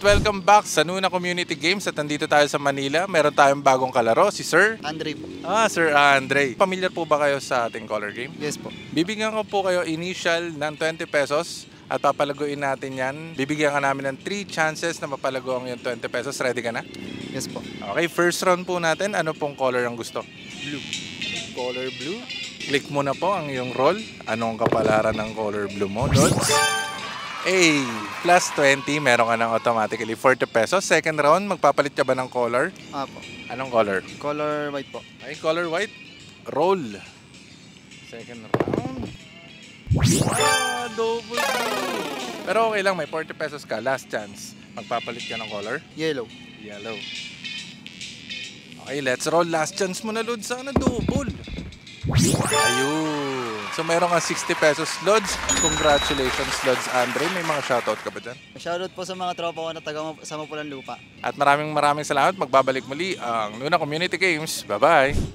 welcome back sa Nuna Community Games at nandito tayo sa Manila. Meron tayong bagong kalaro, si Sir Andre po. Sir Andre. Familiar po ba kayo sa ating color game? Yes po. Bibigyan ko po kayo initial ng 20 pesos at papalaguin natin yan. Bibigyan ka namin ng 3 chances na mapalago ang yung 20 pesos. Ready ka na? Yes po. Okay, first round po natin. Ano pong color ang gusto? Blue. Color blue. Click mo na po ang iyong roll. Anong kapalaran ng color blue mo, Lods? Plus 20, meron ka ng automatically 40 pesos. Second round, magpapalit ka ba ng color? Apo. Anong color? Color white po. Ay, color white. Roll. Second round. Double blue. Pero okay lang, may 40 pesos ka. Last chance. Magpapalit ka ng color? Yellow. Yellow. Okay, let's roll. Last chance mo na, Lods. Sana double. Ayun. So, meron ka 60 pesos, Lods. Congratulations, Lods Andre. May mga shoutout ka ba dyan? Shoutout po sa mga tropa ko na taga sa Mapulan Lupa. At maraming salamat. Magbabalik muli ang Nuna Community Games. Bye-bye!